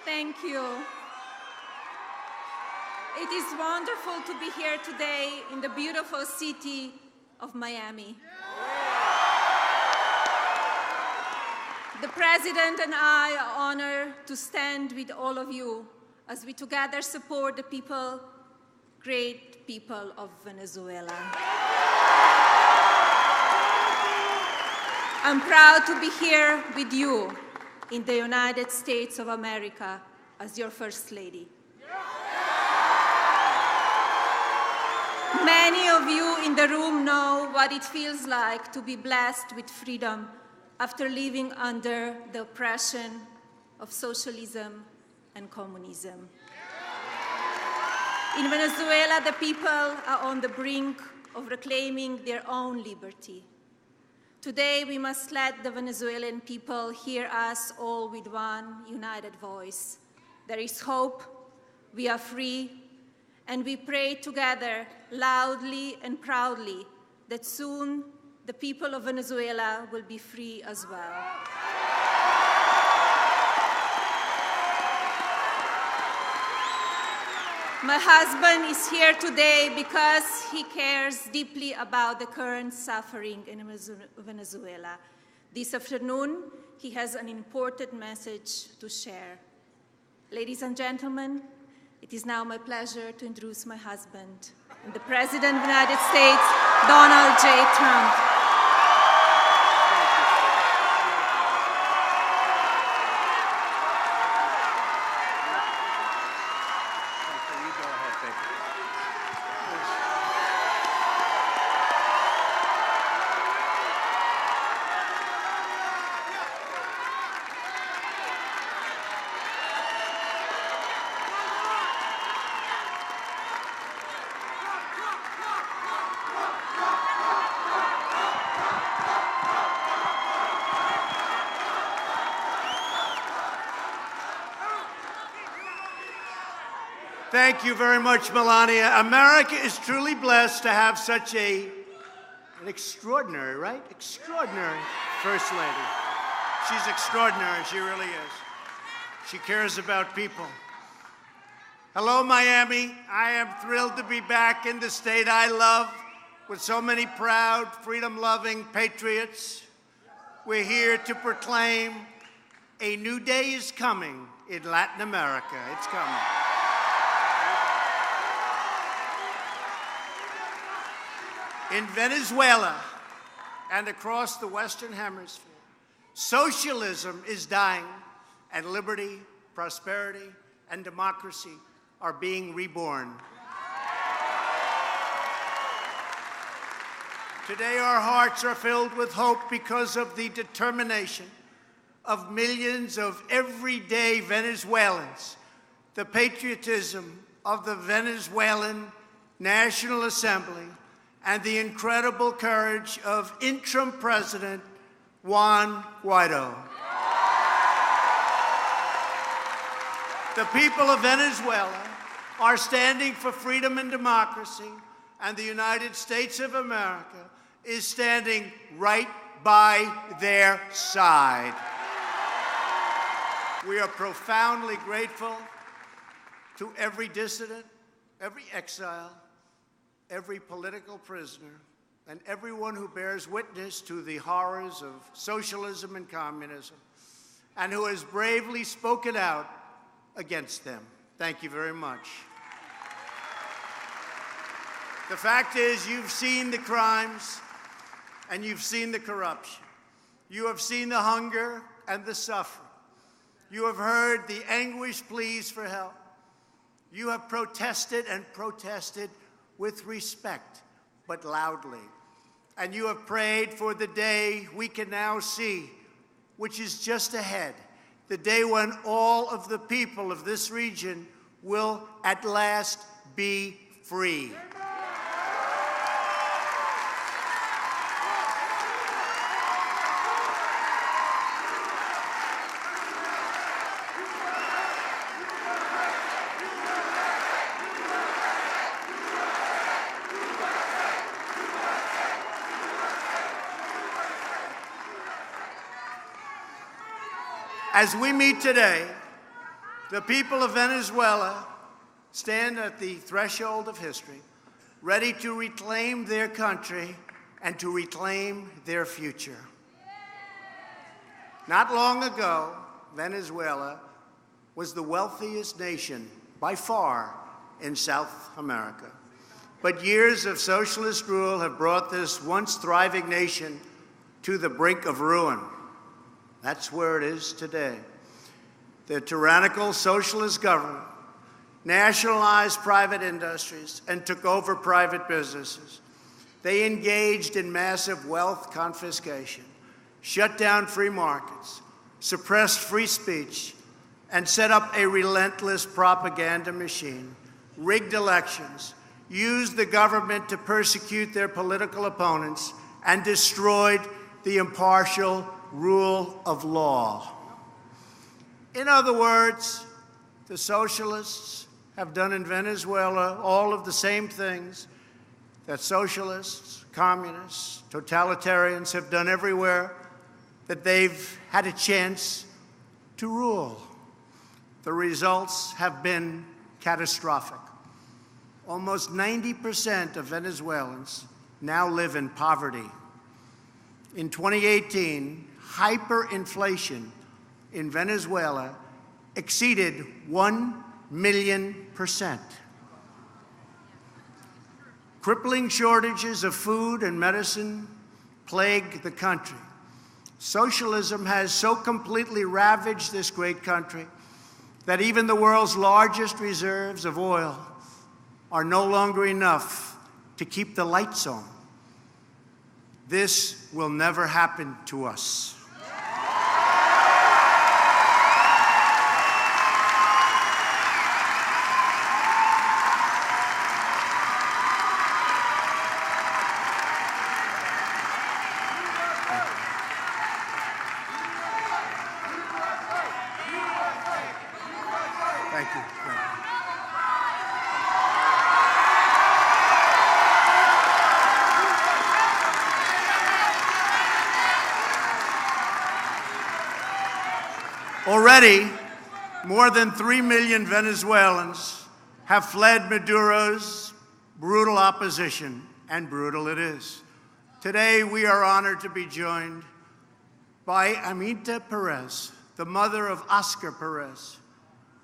Thank you. It is wonderful to be here today in the beautiful city of Miami. The President and I are honored to stand with all of you as we together support the people, great people of Venezuela. I'm proud to be here with you in the United States of America as your First Lady. Many of you in the room know what it feels like to be blessed with freedom after living under the oppression of socialism and communism. In Venezuela, the people are on the brink of reclaiming their own liberty. Today, we must let the Venezuelan people hear us all with one united voice. There is hope, we are free, and we pray together loudly and proudly that soon the people of Venezuela will be free as well. My husband is here today because he cares deeply about the current suffering in Venezuela. This afternoon, he has an important message to share. Ladies and gentlemen, it is now my pleasure to introduce my husband, the President of the United States, Donald J. Trump. Thank you very much, Melania. America is truly blessed to have such an extraordinary, right? Extraordinary First Lady. She's extraordinary, she really is. She cares about people. Hello, Miami. I am thrilled to be back in the state I love with so many proud, freedom-loving patriots. We're here to proclaim a new day is coming in Latin America. It's coming. In Venezuela and across the Western Hemisphere, socialism is dying, and liberty, prosperity, and democracy are being reborn. Today, our hearts are filled with hope because of the determination of millions of everyday Venezuelans, the patriotism of the Venezuelan National Assembly, and the incredible courage of interim President Juan Guaido. The people of Venezuela are standing for freedom and democracy, and the United States of America is standing right by their side. We are profoundly grateful to every dissident, every exile, every political prisoner, and everyone who bears witness to the horrors of socialism and communism, and who has bravely spoken out against them. Thank you very much. The fact is, you've seen the crimes, and you've seen the corruption. You have seen the hunger and the suffering. You have heard the anguished pleas for help. You have protested and protested with respect, but loudly. And you have prayed for the day we can now see, which is just ahead, the day when all of the people of this region will at last be free. As we meet today, The people of Venezuela stand at the threshold of history, ready to reclaim their country and to reclaim their future. Not long ago, Venezuela was the wealthiest nation by far in South America. But years of socialist rule have brought this once thriving nation to the brink of ruin. That's where it is today. The tyrannical socialist government nationalized private industries and took over private businesses. They engaged in massive wealth confiscation, shut down free markets, suppressed free speech, and set up a relentless propaganda machine, rigged elections, used the government to persecute their political opponents, and destroyed the impartial rule of law. In other words, the socialists have done in Venezuela all of the same things that socialists, communists, totalitarians have done everywhere that they've had a chance to rule. The results have been catastrophic. Almost 90% of Venezuelans now live in poverty. In 2018, hyperinflation in Venezuela exceeded 1,000,000%. Crippling shortages of food and medicine plague the country. Socialism has so completely ravaged this great country that even the world's largest reserves of oil are no longer enough to keep the lights on. This will never happen to us. Thank you. Already, more than 3 million Venezuelans have fled Maduro's brutal opposition, and brutal it is. Today, we are honored to be joined by Amita Perez, the mother of Oscar Perez,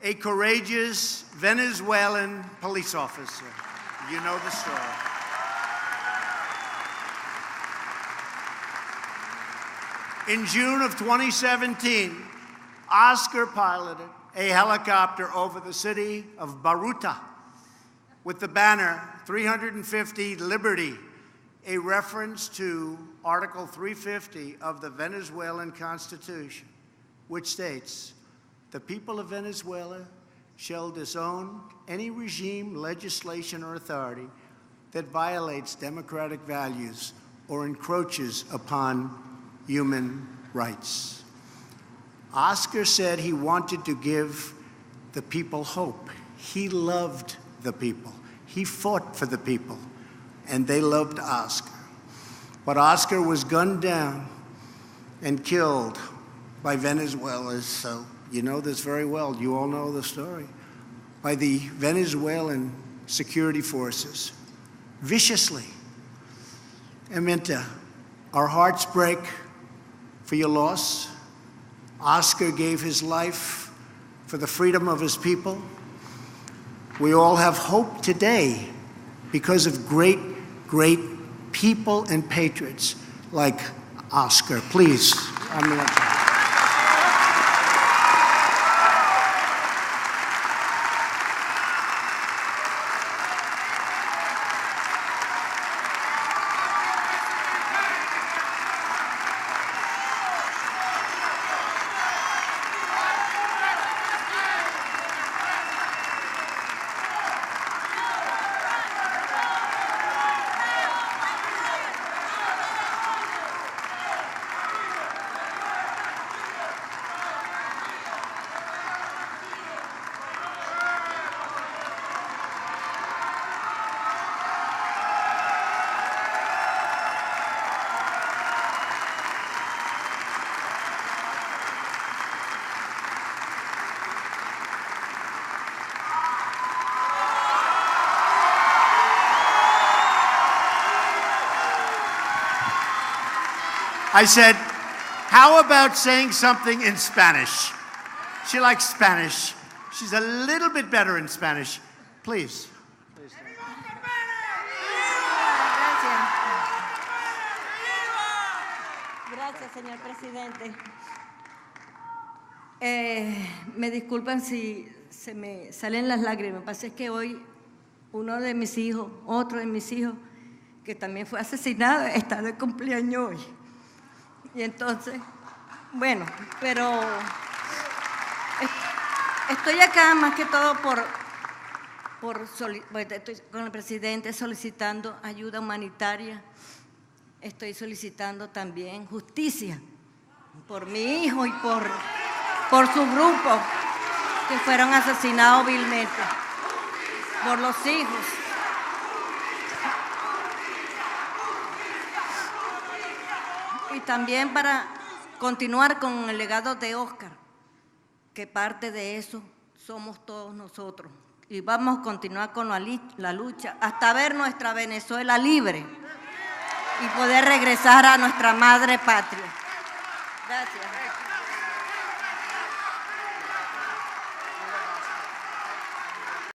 a courageous Venezuelan police officer. You know the story. In June of 2017, Oscar piloted a helicopter over the city of Baruta with the banner 350 Liberty, a reference to Article 350 of the Venezuelan Constitution, which states, "The people of Venezuela shall disown any regime, legislation, or authority that violates democratic values or encroaches upon human rights." Oscar said he wanted to give the people hope. He loved the people. He fought for the people, and they loved Oscar. But Oscar was gunned down and killed by Venezuelans, so you know this very well. You all know the story. By the Venezuelan security forces, viciously. Amita, our hearts break for your loss. Oscar gave his life for the freedom of his people. We all have hope today because of great, great people and patriots like Oscar. Please, Amita. I said, how about saying something in Spanish? She likes Spanish. She's a little bit better in Spanish. Please. Gracias, señor presidente. Me disculpan si se me salen las lágrimas. Lo que pasa es que hoy uno de mis hijos, otro de mis hijos, que también fue asesinado, está de cumpleaños hoy. Y entonces, bueno, pero estoy acá más que todo estoy con el presidente solicitando ayuda humanitaria. Estoy solicitando también justicia por mi hijo y por su grupo que fueron asesinados vilmente, por los hijos. Y también para continuar con el legado de Oscar, que parte de eso somos todos nosotros. Y vamos a continuar con la lucha hasta ver nuestra Venezuela libre y poder regresar a nuestra madre patria. Gracias.